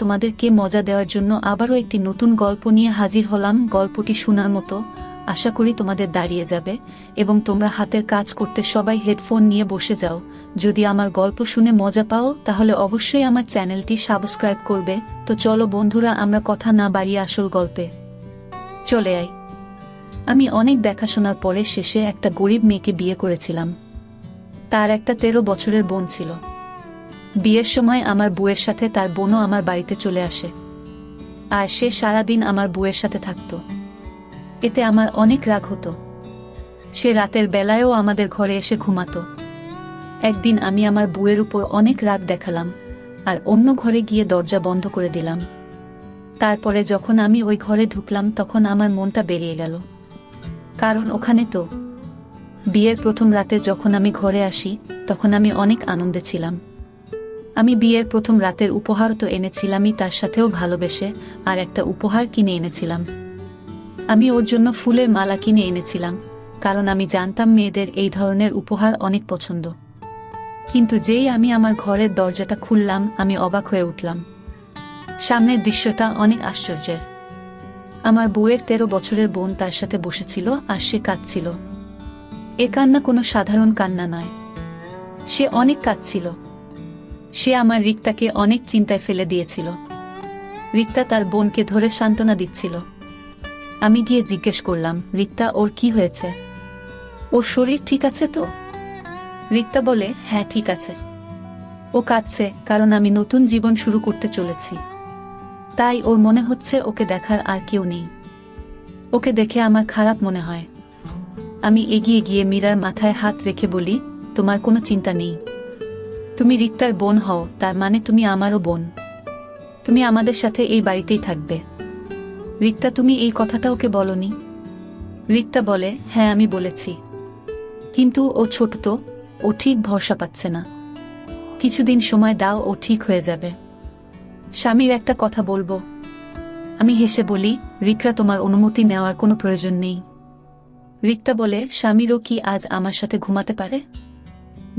তোমাদেরকে মজা দেওয়ার জন্য আবারও একটি নতুন গল্প নিয়ে হাজির হলাম। গল্পটি শোনার মতো, আশা করি তোমাদের দাঁড়িয়ে যাবে এবং তোমরা হাতের কাজ করতে সবাই হেডফোন নিয়ে বসে যাও। যদি আমার গল্প শুনে মজা পাও তাহলে অবশ্যই আমার চ্যানেলটি সাবস্ক্রাইব করবে। তো চলো বন্ধুরা, আমরা কথা না বাড়িয়ে আসল গল্পে চলে আই। আমি অনেক দেখাশোনার পরে শেষে একটা গরিব মেয়েকে বিয়ে করেছিলাম। তার একটা 13 বছরের বোন ছিল। বিয়ের সময় আমার বউয়ের সাথে তার বোনও আমার বাড়িতে চলে আসে, আর সে সারাদিন আমার বউয়ের সাথে থাকত। এতে আমার অনেক রাগ হতো। সে রাতের বেলায়ও আমাদের ঘরে এসে ঘুমাতো। একদিন আমি আমার বউয়ের উপর অনেক রাগ দেখালাম আর অন্য ঘরে গিয়ে দরজা বন্ধ করে দিলাম। তারপরে যখন আমি ওই ঘরে ঢুকলাম তখন আমার মনটা বেরিয়ে গেল, কারণ ওখানে তো বিয়ের প্রথম রাতে যখন আমি ঘরে আসি তখন আমি অনেক আনন্দে ছিলাম। আমি বিয়ের প্রথম রাতের উপহার তো এনেছিলামই, তার সাথেও ভালোবেসে আর একটা উপহার কিনে এনেছিলাম। আমি ওর জন্য ফুলের মালা কিনে এনেছিলাম, কারণ আমি জানতাম মেয়েদের এই ধরনের উপহার অনেক পছন্দ। কিন্তু যেই আমি আমার ঘরের দরজাটা খুললাম আমি অবাক হয়ে উঠলাম। সামনের দৃশ্যটা অনেক আশ্চর্যের। আমার বউয়ের 13 বছরের বোন তার সাথে বসেছিল আর সে কাঁদছিল। এ কান্না কোনো সাধারণ কান্না নয়, সে অনেক কাঁদছিল। সে আমার রিক্তাকে অনেক চিন্তায় ফেলে দিয়েছিল। রিক্তা তার বোনকে ধরে সান্ত্বনা দিচ্ছিল। আমি গিয়ে জিজ্ঞেস করলাম, রিক্তা, ওর কি হয়েছে? ওর শরীর ঠিক আছে তো? রিক্তা বলে, হ্যাঁ ঠিক আছে। ও কাঁদছে কারণ আমি নতুন জীবন শুরু করতে চলেছি, তাই ওর মনে হচ্ছে ওকে দেখার আর কেউ নেই। ওকে দেখে আমার খারাপ মনে হয়। আমি এগিয়ে গিয়ে মীরার মাথায় হাত রেখে বলি, তোমার কোনো চিন্তা নেই। তুমি রিক্তার বোন হও, তার মানে তুমি আমারও বোন। তুমি আমাদের সাথে এই বাড়িতেই থাকবে। রিক্তা, তুমি এই কথাটা ওকে বলনি? রিক্তা বলে, হ্যাঁ আমি বলেছি, কিন্তু ও ছোট তো, ও ঠিক ভরসা পাচ্ছে না। কিছুদিন সময় দাও, ও ঠিক হয়ে যাবে। স্বামীর একটা কথা বলবো? আমি হেসে বলি, রিক্তা, তোমার অনুমতি নেওয়ার কোনো প্রয়োজন নেই। রিক্তা বলে, স্বামীরও কি আজ আমার সাথে ঘুমাতে পারে?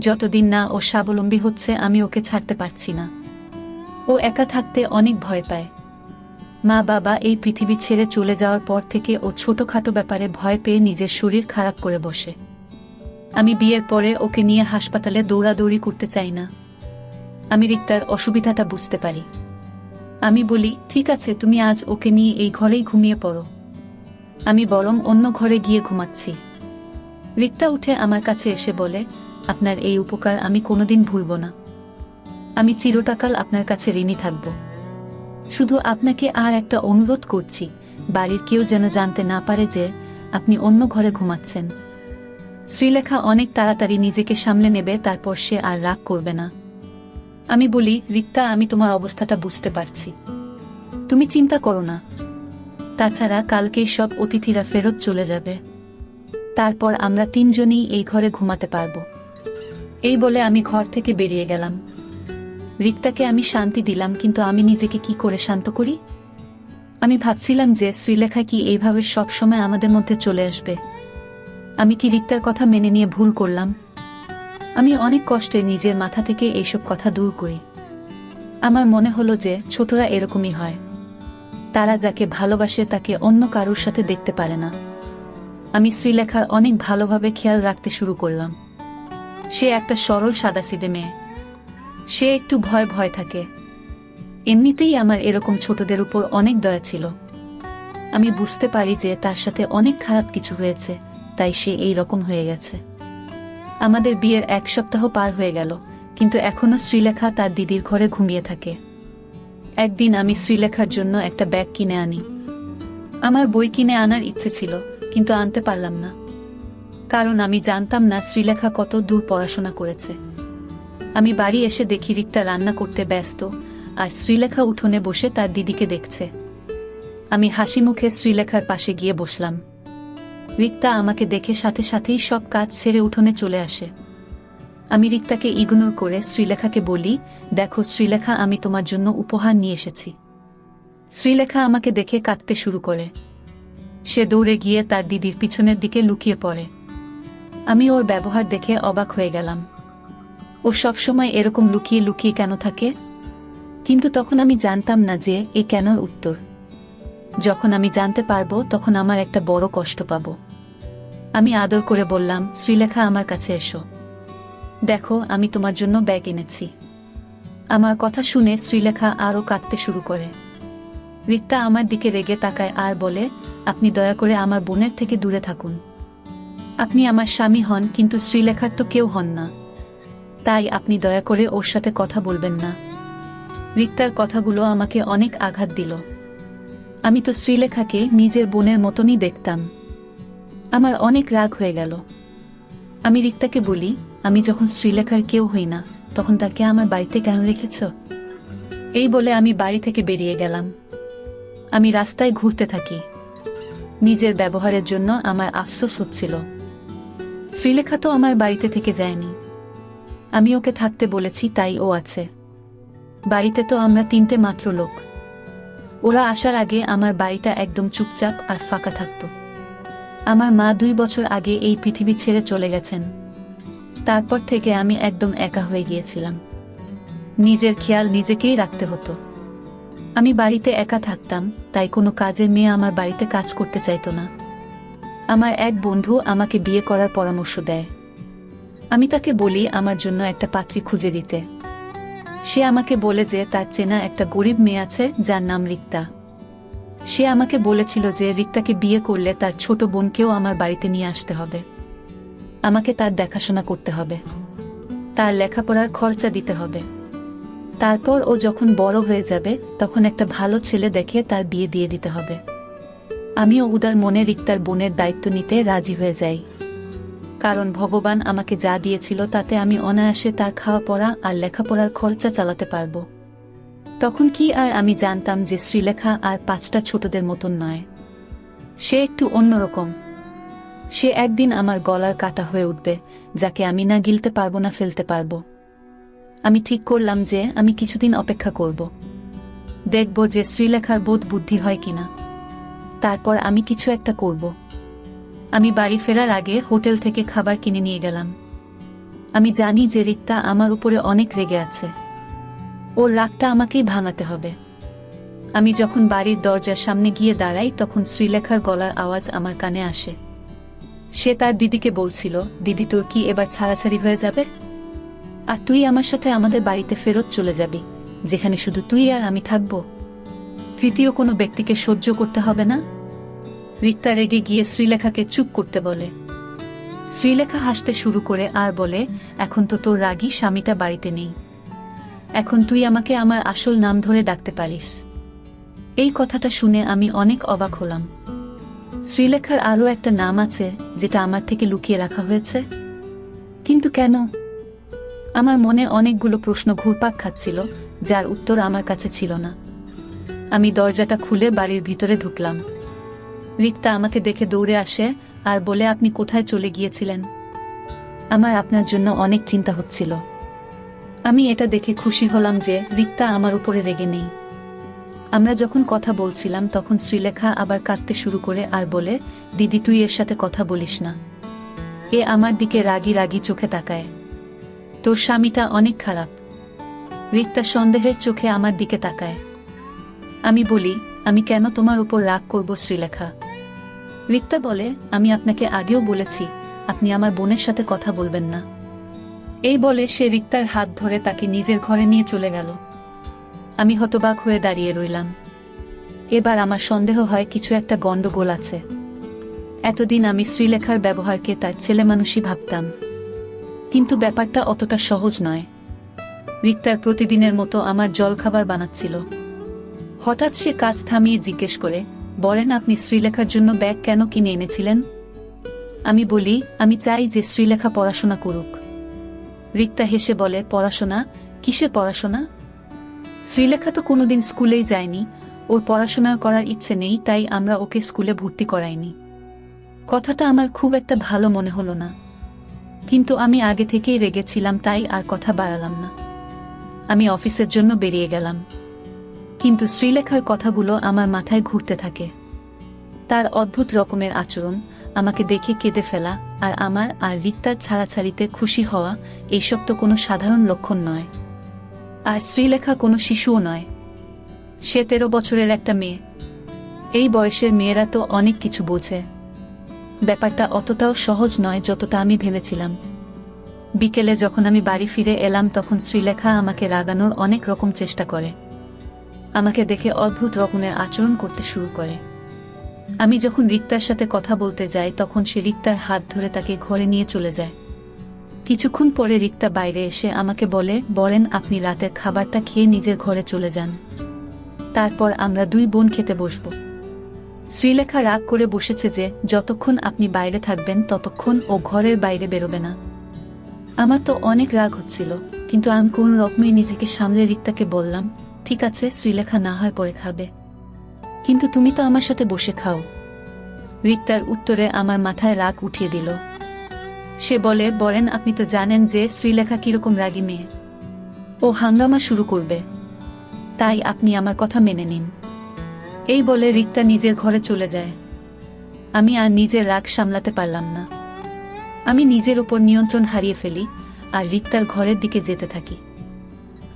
যতদিন না ও স্বাবলম্বী হচ্ছে আমি ওকে ছাড়তে পারছি না। ও একা থাকতে অনেক ভয় পায়। মা বাবা এই পৃথিবী ছেড়ে চলে যাওয়ার পর থেকে ও ছোটখাটো ব্যাপারে ভয় পেয়ে নিজের শরীর খারাপ করে বসে। আমি বিয়ের পরে ওকে নিয়ে হাসপাতালে দৌড়াদৌড়ি করতে চাই না। আমি রিক্তার অসুবিধাটা বুঝতে পারি। আমি বলি, ঠিক আছে, তুমি আজ ওকে নিয়ে এই ঘরেই ঘুমিয়ে পড়ো। আমি বরং অন্য ঘরে গিয়ে ঘুমাচ্ছি। রিক্তা উঠে আমার কাছে এসে বলে, আপনার এই উপকার আমি কোনোদিন ভুলব না। আমি চিরটাকাল আপনার কাছে ঋণী থাকব। শুধু আপনাকে আর একটা অনুরোধ করছি, বাড়ির কেউ যেন জানতে না পারে যে আপনি অন্য ঘরে ঘুমাচ্ছেন। শ্রীলেখা অনেক তাড়াতাড়ি নিজেকে সামলে নেবে, তারপর সে আর রাগ করবে না। আমি বলি, রিক্তা, আমি তোমার অবস্থাটা বুঝতে পারছি, তুমি চিন্তা করো না। তাছাড়া কালকেই সব অতিথিরা ফেরত চলে যাবে, তারপর আমরা তিনজনই এই ঘরে ঘুমাতে পারব। এই বলে আমি ঘর থেকে বেরিয়ে গেলাম। রিক্তাকে আমি শান্তি দিলাম, কিন্তু আমি নিজেকে কি করে শান্ত করি? আমি ভাবছিলাম যে শ্রীলেখা কি এইভাবে সব সময় আমাদের মধ্যে চলে আসবে? আমি কি রিক্তার কথা মেনে নিয়ে ভুল করলাম? আমি অনেক কষ্টে নিজের মাথা থেকে এইসব কথা দূর করি। আমার মনে হলো যে ছোটরা এরকমই হয়, তারা যাকে ভালোবাসে তাকে অন্য কারোর সাথে দেখতে পারে না। আমি শ্রীলেখার অনেক ভালোভাবে খেয়াল রাখতে শুরু করলাম। সে একটা সরল সাদাসিধে মেয়ে, সে একটু ভয় ভয় থাকে। এমনিতেই আমার এরকম ছোটদের উপর অনেক দয়া ছিল। আমি বুঝতে পারি যে তার সাথে অনেক খারাপ কিছু হয়েছে, তাই সে এই রকম হয়ে গেছে। আমাদের বিয়ের 1 সপ্তাহ পার হয়ে গেল, কিন্তু এখনো শ্রীলেখা তার দিদির ঘরে ঘুমিয়ে থাকে। একদিন আমি শ্রীলেখার জন্য একটা ব্যাগ কিনে আনি। আমার বই কিনে আনার ইচ্ছে ছিল, কিন্তু আনতে পারলাম না, কারণ আমি জানতাম না শ্রীলেখা কত দূর পড়াশোনা করেছে। আমি বাড়ি এসে দেখি রিক্তা রান্না করতে ব্যস্ত, আর শ্রীলেখা উঠোনে বসে তার দিদিকে দেখছে। আমি হাসি মুখে শ্রীলেখার পাশে গিয়ে বসলাম। রিক্তা আমাকে দেখে সাথে সাথেই সব কাজ ছেড়ে উঠোনে চলে আসে। আমি রিক্তাকে ইগনোর করে শ্রীলেখাকে বলি, দেখো শ্রীলেখা, আমি তোমার জন্য উপহার নিয়ে এসেছি। শ্রীলেখা আমাকে দেখে কাঁদতে শুরু করে। সে দৌড়ে গিয়ে তার দিদির পিছনের দিকে লুকিয়ে পড়ে। আমি ওর ব্যবহার দেখে অবাক হয়ে গেলাম। ও সবসময় এরকম লুকিয়ে লুকিয়ে কেন থাকে? কিন্তু তখন আমি জানতাম না যে এ কেনর উত্তর। যখন আমি জানতে পারবো তখন আমার একটা বড় কষ্ট পাব। আমি আদর করে বললাম, শ্রীলেখা আমার কাছে এসো, দেখো আমি তোমার জন্য ব্যাগ এনেছি। আমার কথা শুনে শ্রীলেখা আরও কাঁদতে শুরু করে। রিক্তা আমার দিকে রেগে তাকায় আর বলে, আপনি দয়া করে আমার বোনের থেকে দূরে থাকুন। আপনি আমার স্বামী হন, কিন্তু শ্রীলেখার তো কেউ হন না, তাই আপনি দয়া করে ওর সাথে কথা বলবেন না। রিক্তার কথাগুলো আমাকে অনেক আঘাত দিল। আমি তো শ্রীলেখাকে নিজের বোনের মতনই দেখতাম। আমার অনেক রাগ হয়ে গেল। আমি রিক্তাকে বলি, আমি যখন শ্রীলেখার কেউ হই না তখন তাকে আমার বাড়িতে কেন রেখেছ? এই বলে আমি বাড়ি থেকে বেরিয়ে গেলাম। আমি রাস্তায় ঘুরতে থাকি। নিজের ব্যবহারের জন্য আমার আফসোস হচ্ছিল। শ্রীলেখা তো আমার বাড়িতে থেকে যায়নি, আমি ওকে থাকতে বলেছি তাই ও আছে। বাড়িতে তো আমরা 3টে মাত্র লোক। ওরা আসার আগে আমার বাড়িটা একদম চুপচাপ আর ফাঁকা থাকত। আমার মা 2 বছর আগে এই পৃথিবী ছেড়ে চলে গেছেন। তারপর থেকে আমি একদম একা হয়ে গিয়েছিলাম। নিজের খেয়াল নিজেকেই রাখতে হতো। আমি বাড়িতে একা থাকতাম, তাই কোনো কাজের মেয়ে আমার বাড়িতে কাজ করতে চাইতো না। আমার এক বন্ধু আমাকে বিয়ে করার পরামর্শ দেয়। আমি তাকে বলি আমার জন্য একটা পাত্রী খুঁজে দিতে। সে আমাকে বলে যে তার চেনা একটা গরিব মেয়ে আছে যার নাম রিক্তা। সে আমাকে বলেছিল যে রিক্তাকে বিয়ে করলে তার ছোট বোনকেও আমার বাড়িতে নিয়ে আসতে হবে। আমাকে তার দেখাশোনা করতে হবে, তার লেখাপড়ার খরচা দিতে হবে। তারপর ও যখন বড় হয়ে যাবে তখন একটা ভালো ছেলে দেখে তার বিয়ে দিয়ে দিতে হবে। আমিও উদার মনে রিক্তার বোনের দায়িত্ব নিতে রাজি হয়ে যাই, কারণ ভগবান আমাকে যা দিয়েছিল তাতে আমি অনায়াসে তার খাওয়া পড়া আর লেখাপড়ার খরচা চালাতে পারব। তখন কি আর আমি জানতাম যে শ্রীলেখা আর 5টা ছোটদের মতন নয়, সে একটু অন্যরকম। সে একদিন আমার গলার কাটা হয়ে উঠবে, যাকে আমি না গিলতে পারবো না ফেলতে পারবো। আমি ঠিক করলাম যে আমি কিছুদিন অপেক্ষা করব, দেখব যে শ্রীলেখার বোধ বুদ্ধি হয় কিনা। তারপর আমি কিছু একটা করব। আমি বাড়ি ফেরার আগে হোটেল থেকে খাবার কিনে নিয়ে গেলাম। আমি জানি যে রিক্তা আমার উপরে অনেক রেগে আছে, ওর রাগটা আমাকেই ভাঙাতে হবে। আমি যখন বাড়ির দরজার সামনে গিয়ে দাঁড়াই তখন শ্রীলেখার গলার আওয়াজ আমার কানে আসে। সে তার দিদিকে বলছিল, দিদি তোর কি এবার ছাড়াছাড়ি হয়ে যাবে? আর তুই আমার সাথে আমাদের বাড়িতে ফেরত চলে যাবি, যেখানে শুধু তুই আর আমি থাকব। তৃতীয় কোনো ব্যক্তিকে সহ্য করতে হবে না। রিক্তা রেগে গিয়ে শ্রীলেখাকে চুপ করতে বলে। শ্রীলেখা হাসতে শুরু করে আর বলে, এখন তো তোর রাগী স্বামীটা বাড়িতে নেই, এখন তুই আমাকে আমার আসল নাম ধরে ডাকতে পারিস। এই কথাটা শুনে আমি অনেক অবাক হলাম। শ্রীলেখার আরও একটা নাম আছে যেটা আমার থেকে লুকিয়ে রাখা হয়েছে, কিন্তু কেন? আমার মনে অনেকগুলো প্রশ্ন ঘুরপাক খাচ্ছিল, যার উত্তর আমার কাছে ছিল না। আমি দরজাটা খুলে বাড়ির ভিতরে ঢুকলাম। রিক্তা আমাকে দেখে দৌড়ে আসে আর বলে, আপনি কোথায় চলে গিয়েছিলেন? আমার আপনার জন্য অনেক চিন্তা হচ্ছিল। আমি এটা দেখে খুশি হলাম যে রিক্তা আমার উপরে রেগে নেই। আমরা যখন কথা বলছিলাম তখন শ্রীলেখা আবার কাঁদতে শুরু করে আর বলে, দিদি তুই এর সাথে কথা বলিস না। এ আমার দিকে রাগি রাগি চোখে তাকায়। তোর স্বামীটা অনেক খারাপ। রিক্তা সন্দেহের চোখে আমার দিকে তাকায়। আমি বলি, আমি কেন তোমার উপর রাগ করব শ্রীলেখা? রিক্তা বলে, আমি আপনাকে আগেও বলেছি আপনি আমার বোনের সাথে কথা বলবেন না। এই বলে সে রিক্তার হাত ধরে তাকে নিজের ঘরে নিয়ে চলে গেল। আমি হতবাক হয়ে দাঁড়িয়ে রইলাম। এবার আমার সন্দেহ হয় কিছু একটা গন্ডগোল আছে। এতদিন আমি শ্রীলেখার ব্যবহারকে তার ছেলেমানুষই ভাবতাম, কিন্তু ব্যাপারটা অতটা সহজ নয়। রিক্তার প্রতিদিনের মতো আমার জলখাবার বানাচ্ছিল। হঠাৎ সে কাজ থামিয়ে জিজ্ঞেস করে, বলেন আপনি শ্রীলেখার জন্য ব্যাগ কেন কিনে এনেছিলেন? আমি বলি, আমি চাই যে শ্রীলেখা পড়াশোনা করুক। রিক্তা হেসে বলে, পড়াশোনা? কিসের পড়াশোনা? শ্রীলেখা তো কোনোদিন স্কুলেই যায়নি, ওর পড়াশোনা করার ইচ্ছে নেই, তাই আমরা ওকে স্কুলে ভর্তি করাইনি। কথাটা আমার খুব একটা ভালো মনে হলো না, কিন্তু আমি আগে থেকেই রেগেছিলাম, তাই আর কথা বাড়ালাম না। আমি অফিসের জন্য বেরিয়ে গেলাম, কিন্তু শ্রীলেখার কথাগুলো আমার মাথায় ঘুরতে থাকে। তার অদ্ভুত রকমের আচরণ, আমাকে দেখে কেঁদে ফেলা, আর আমার আর রিক্তার ছাড়াছাড়িতে খুশি হওয়া, এইসব তো কোনো সাধারণ লক্ষণ নয়। আর শ্রীলেখা কোনো শিশুও নয়, সে 13 বছরের একটা মেয়ে। এই বয়সের মেয়েরা তো অনেক কিছু বোঝে। ব্যাপারটা অতটাও সহজ নয় যতটা আমি ভেবেছিলাম। বিকেলে যখন আমি বাড়ি ফিরে এলাম তখন শ্রীলেখা আমাকে রাগানোর অনেক রকম চেষ্টা করে। আমাকে দেখে অদ্ভুত রকমের আচরণ করতে শুরু করে। আমি যখন রিক্তার সাথে কথা বলতে যাই তখন সে রিক্তার হাত ধরে তাকে ঘরে নিয়ে চলে যায়। কিছুক্ষণ পরে রিক্তা বাইরে এসে আমাকে বলেন আপনি রাতের খাবারটা খেয়ে নিজের ঘরে চলে যান, তারপর আমরা 2 বোন খেতে বসব। শ্রীলেখা রাগ করে বসেছে যে যতক্ষণ আপনি বাইরে থাকবেন ততক্ষণ ও ঘরের বাইরে বেরোবে না। আমার তো অনেক রাগ হচ্ছিল, কিন্তু আমি কোন রকমে নিজেকে সামলে রিক্তাকে বললাম, ঠিক আছে শ্রীলেখা না হয় পরে খাবে, কিন্তু তুমি তো আমার সাথে বসে খাও। রিক্তার উত্তরে আমার মাথায় রাগ উঠিয়ে দিল। সে বলেন আপনি তো জানেন যে শ্রীলেখা কিরকম রাগী মেয়ে, ও হাঙ্গামা শুরু করবে, তাই আপনি আমার কথা মেনে নিন। এই বলে রিক্তা নিজের ঘরে চলে যায়। আমি আর নিজের রাগ সামলাতে পারলাম না। আমি নিজের উপর নিয়ন্ত্রণ হারিয়ে ফেলি আর রিক্তার ঘরের দিকে যেতে থাকি।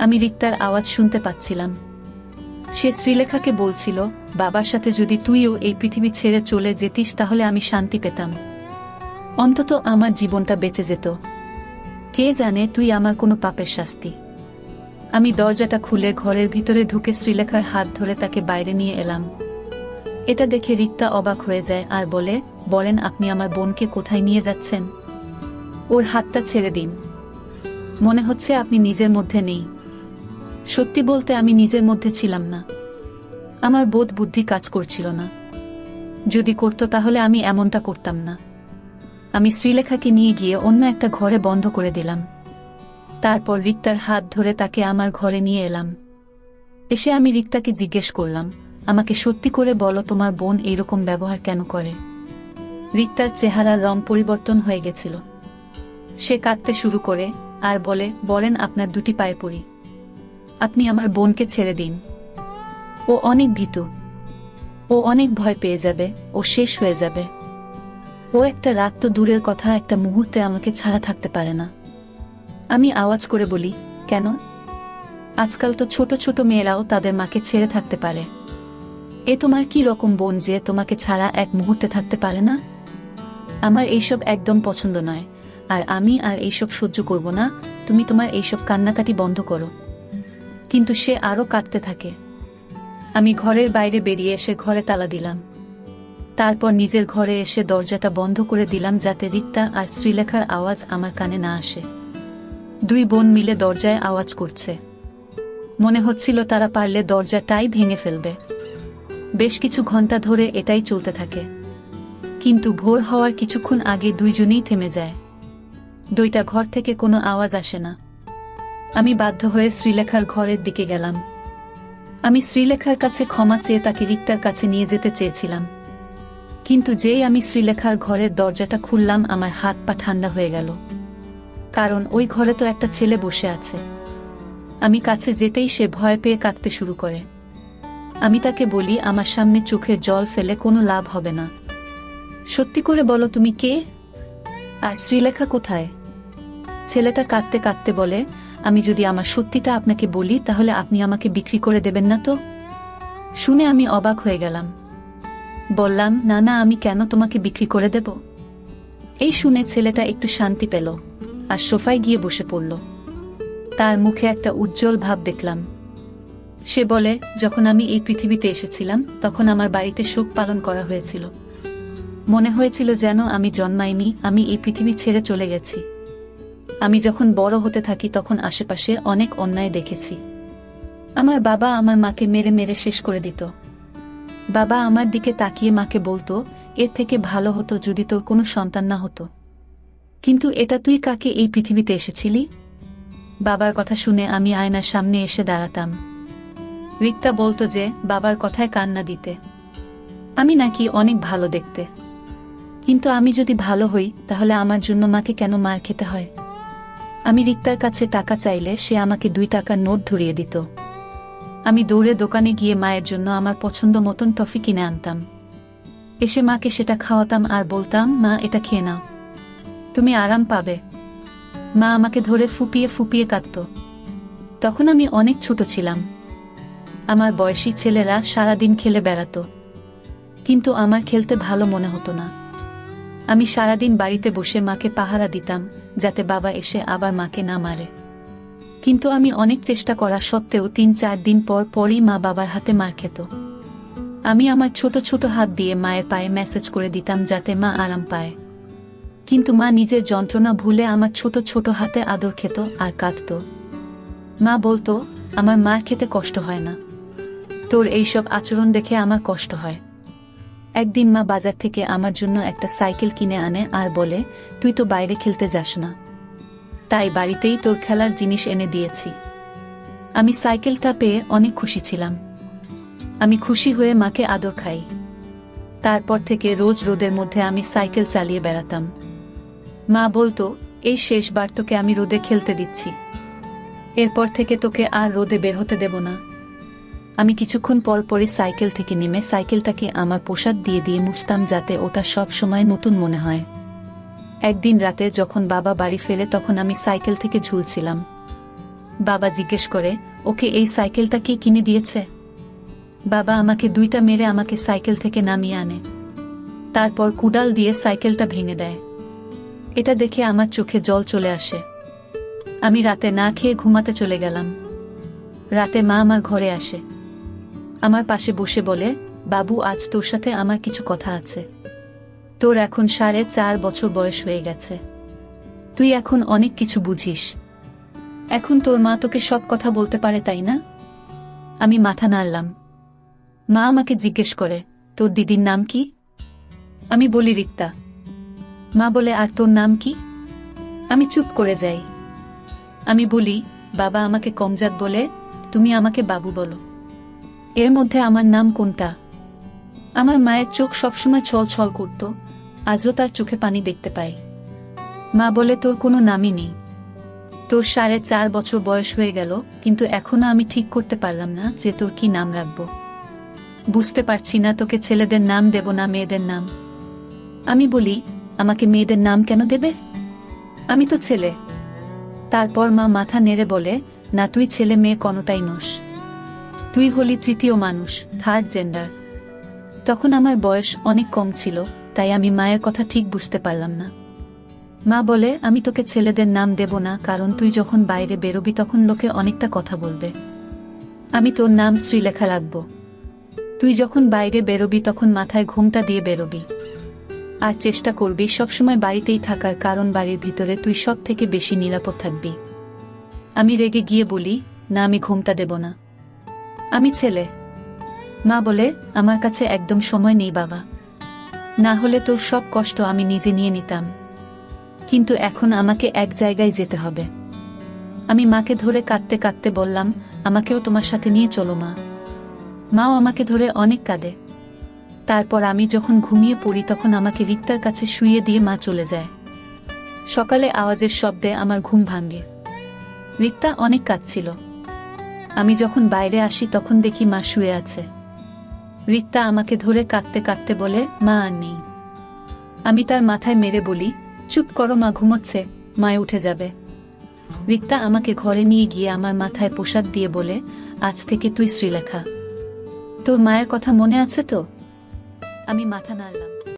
আমি রিক্তার আওয়াজ শুনতে পাচ্ছিলাম। সে শ্রীলেখাকে বলছিল, বাবার সাথে যদি তুইও এই পৃথিবী ছেড়ে চলে যেতিস তাহলে আমি শান্তি পেতাম, অন্তত আমার জীবনটা বেঁচে যেত। কে জানে তুই আমার কোনো পাপের শাস্তি। আমি দরজাটা খুলে ঘরের ভিতরে ঢুকে শ্রীলেখার হাত ধরে তাকে বাইরে নিয়ে এলাম। এটা দেখে রিক্তা অবাক হয়ে যায় আর বলেন আপনি আমার বোনকে কোথায় নিয়ে যাচ্ছেন? ওর হাতটা ছেড়ে দিন, মনে হচ্ছে আপনি নিজের মধ্যে নেই। সত্যি বলতে আমি নিজের মধ্যে ছিলাম না। আমার বোধ বুদ্ধি কাজ করছিল না। যদি করত তাহলে আমি এমনটা করতাম না। আমি শ্রীলেখাকে নিয়ে গিয়ে অন্য একটা ঘরে বন্ধ করে দিলাম। তারপর রিক্তার হাত ধরে তাকে আমার ঘরে নিয়ে এলাম। এসে আমি রিক্তাকে জিজ্ঞেস করলাম, আমাকে সত্যি করে বলো তোমার বোন এইরকম ব্যবহার কেন করে? রিক্তার চেহারার রং পরিবর্তন হয়ে গেছিল। সে কাঁদতে শুরু করে আর বলেন আপনার 2টি পায়ে পড়ি, আপনি আমার বোনকে ছেড়ে দিন। ও অনেক ভীতু, ও অনেক ভয় পেয়ে যাবে, ও শেষ হয়ে যাবে। ও একটা রাত তো দূরের কথা, একটা মুহূর্তে আমাকে ছাড়া থাকতে পারে না। আমি আওয়াজ করে বলি, কেন? আজকাল তো ছোট ছোট মেয়েরাও তাদের মাকে ছেড়ে থাকতে পারে। এ তোমার কি রকম বোন যে তোমাকে ছাড়া এক মুহূর্তে থাকতে পারে না? আমার এইসব একদম পছন্দ নয়, আর আমি আর এইসব সহ্য করব না। তুমি তোমার এইসব কান্নাকাটি বন্ধ করো। কিন্তু সে আরো কাঁদতে থাকে। আমি ঘরের বাইরে বেরিয়ে এসে ঘরে তালা দিলাম। তারপর নিজের ঘরে এসে দরজাটা বন্ধ করে দিলাম যাতে রিক্তা আর শ্রীলেখার আওয়াজ আমার কানে না আসে। 2 বোন মিলে দরজায় আওয়াজ করছে। মনে হচ্ছিল তারা পারলে দরজাটাই ভেঙে ফেলবে। বেশ কিছু ঘন্টা ধরে এটাই চলতে থাকে, কিন্তু ভোর হওয়ার কিছুক্ষণ আগে 2 জনেই থেমে যায়। 2টা ঘর থেকে কোনো আওয়াজ আসে না। আমি বাধ্য হয়ে শ্রীলেখার ঘরের দিকে গেলাম। আমি শ্রীলেখার কাছে ক্ষমা চেয়ে তাকে রিক্তার কাছে নিয়ে যেতে চেয়েছিলাম, কিন্তু যেই আমি শ্রীলেখার ঘরের দরজাটা খুললাম আমার হাত পা ঠান্ডা হয়ে গেল, কারণ ওই ঘরে তো একটা ছেলে বসে আছে। আমি কাছে যেতেই সে ভয় পেয়ে কাঁদতে শুরু করে। আমি তাকে বলি, আমার সামনে চোখের জল ফেলে কোনো লাভ হবে না। সত্যি করে বলো তুমি কে, আর শ্রীলেখা কোথায়? ছেলেটা কাঁদতে কাঁদতে বলে, আমি যদি আমার সত্যিটা আপনাকে বলি তাহলে আপনি আমাকে বিক্রি করে দেবেন না তো? শুনে আমি অবাক হয়ে গেলাম। বললাম, না না, আমি কেন তোমাকে বিক্রি করে দেব? এই শুনে ছেলেটা একটু শান্তি পেল আর সোফায় গিয়ে বসে পড়ল। তার মুখে একটা উজ্জ্বল ভাব দেখলাম। সে বলে, যখন আমি এই পৃথিবীতে এসেছিলাম তখন আমার বাড়িতে শোক পালন করা হয়েছিল। মনে হয়েছিল যেন আমি জন্মাইনি, আমি এই পৃথিবী ছেড়ে চলে গেছি। আমি যখন বড় হতে থাকি তখন আশেপাশে অনেক অন্যায় দেখেছি। আমার বাবা আমার মাকে মেরে মেরে শেষ করে দিত। বাবা আমার দিকে তাকিয়ে মাকে বলতো, এর থেকে ভালো হতো যদি তোর কোনো সন্তান না হতো। কিন্তু এটা তুই কাকে এই পৃথিবীতে এসেছিলি? বাবার কথা শুনে আমি আয়নার সামনে এসে দাঁড়াতাম। রিক্তা বলতো যে বাবার কথায় কান্না দিতে। আমি নাকি অনেক ভালো দেখতে। কিন্তু আমি যদি ভালো হই তাহলে আমার জন্য মাকে কেন মার খেতে হয়? আমি রিক্তার কাছে টাকা চাইলে সে আমাকে 2 টাকার নোট ধরিয়ে দিত। আমি দৌড়ে দোকানে গিয়ে মায়ের জন্য আমার পছন্দ মতন টফি কিনে আনতাম। এসে মাকে সেটা খাওয়াতাম আর বলতাম, মা এটা খেয়ে নাও, তুমি আরাম পাবে। মা আমাকে ধরে ফুপিয়ে ফুপিয়ে কাঁদত। তখন আমি অনেক ছোট ছিলাম। আমার বয়সী ছেলেরা সারাদিন খেলে বেড়াতো, কিন্তু আমার খেলতে ভালো মনে হতো না। আমি সারাদিন বাড়িতে বসে মাকে পাহারা দিতাম, যাতে বাবা এসে আবার মাকে না মারে। কিন্তু আমি অনেক চেষ্টা করা সত্ত্বেও 3-4 দিন পর পরই মা বাবার হাতে মার খেত। আমি আমার ছোট ছোট হাত দিয়ে মায়ের পায়ে ম্যাসেজ করে দিতাম যাতে মা আরাম পায়। কিন্তু মা নিজের যন্ত্রণা ভুলে আমার ছোট ছোট হাতে আদর খেত আর কাঁদত। মা বলতো, আমার মার খেতে কষ্ট হয় না, তোর এইসব আচরণ দেখে আমার কষ্ট হয়। একদিন মা বাজার থেকে আমার জন্য একটা সাইকেল কিনে আনে আর বলে, তুই তো বাইরে খেলতে যাস না, তাই বাড়িতেই তোর খেলার জিনিস এনে দিয়েছি। আমি সাইকেলটা পেয়ে অনেক খুশি ছিলাম। আমি খুশি হয়ে মাকে আদর খাই। তারপর থেকে রোজ রোদের মধ্যে আমি সাইকেল চালিয়ে বেড়াতাম। মা বলতো, এই শেষবার তোকে আমি রোদে খেলতে দিচ্ছি, এরপর থেকে তোকে আর রোদে বের হতে দেব না। আমি কিছুক্ষণ পর পরই সাইকেল থেকে নেমে সাইকেলটাকে আমার পোশাক দিয়ে দিয়ে মুছতাম, যাতে ওটা সব সময় নতুন মনে হয়। একদিন রাতে যখন বাবা বাড়ি ফেরে তখন আমি সাইকেল থেকে ঝুলছিলাম। বাবা জিজ্ঞেস করে, ওকে এই সাইকেলটা কে কিনে দিয়েছে? বাবা আমাকে 2টা মেরে আমাকে সাইকেল থেকে নামিয়ে আনে, তারপর কুড়াল দিয়ে সাইকেলটা ভেঙে দেয়। এটা দেখে আমার চোখে জল চলে আসে। আমি রাতে না খেয়ে ঘুমাতে চলে গেলাম। রাতে মা আমার ঘরে আসে, আমার পাশে বসে বলে, বাবু, আজ তোর সাথে আমার কিছু কথা আছে। তোর এখন 4.5 বছর বয়স হয়ে গেছে, তুই এখন অনেক কিছু বুঝিস। এখন তোর মা তোকে সব কথা বলতে পারে, তাই না? আমি মাথা নাড়লাম। মা আমাকে জিজ্ঞেস করে, তোর দিদির নাম কি? আমি বলি, রিক্তা। মা বলে, আর তোর নাম কি? আমি চুপ করে যাই। আমি বলি, বাবা আমাকে কমজাত বলে, তুমি আমাকে বাবু বলো। এর মধ্যে আমার নাম কোনটা? আমার মায়ের চোখ সবসময় ছল ছল করত, আজও তার চোখে পানি দেখতে পাই। মা বলে, তোর কোনো নামই নেই। তোর 4.5 বছর বয়স হয়ে গেল, কিন্তু এখনো আমি ঠিক করতে পারলাম না যে তোর কি নাম রাখব। বুঝতে পারছি না তোকে ছেলেদের নাম দেব না মেয়েদের নাম। আমি বলি, আমাকে মেয়েদের নাম কেন দেবে? আমি তো ছেলে। তারপর মা মাথা নেড়ে বলে, না, তুই ছেলে মেয়ে কোনোটাই নোস, তুই হলি তৃতীয় মানুষ, থার্ড জেন্ডার। তখন আমার বয়স অনেক কম ছিল, তাই আমি মায়ের কথা ঠিক বুঝতে পারলাম না। মা বলে, আমি তোকে ছেলেদের নাম দেব না, কারণ তুই যখন বাইরে বেরোবি তখন লোকে অনেকটা কথা বলবে। আমি তোর নাম শ্রীলেখা রাখব। তুই যখন বাইরে বেরোবি তখন মাথায় ঘোমটা দিয়ে বেরোবি, আর চেষ্টা করবি সবসময় বাড়িতেই থাকার, কারণ বাড়ির ভিতরে তুই সব থেকে বেশি নিরাপদ থাকবি। আমি রেগে গিয়ে বলি, না, আমি ঘোমটা দেব না, আমি ছেলে। মা বলে, আমার কাছে একদম সময় নেই বাবা, না হলে তোর সব কষ্ট আমি নিজে নিয়ে নিতাম, কিন্তু এখন আমাকে এক জায়গায় যেতে হবে। আমি মাকে ধরে কাঁদতে কাঁদতে বললাম, আমাকেও তোমার সাথে নিয়ে চলো মা। মাও আমাকে ধরে অনেক কাঁদে। তারপর আমি যখন ঘুমিয়ে পড়ি তখন আমাকে রিক্তার কাছে শুইয়ে দিয়ে মা চলে যায়। সকালে আওয়াজের শব্দে আমার ঘুম ভাঙে। রিক্তা অনেক কাঁদছিল। আমি যখন বাইরে আসি তখন দেখি মা শুয়ে আছে। রিক্তা আমাকে ধরে কাঁদতে কাঁদতে বলে, মা আর নেই। আমি তার মাথায় মেরে বলি, চুপ করো, মা ঘুমোচ্ছে, মায় উঠে যাবে। রিক্তা আমাকে ঘরে নিয়ে গিয়ে আমার মাথায় পোশাক দিয়ে বলে, আজ থেকে তুই শ্রীলেখা। তোর মায়ের কথা মনে আছে তো? আমি মাথা নাড়লাম।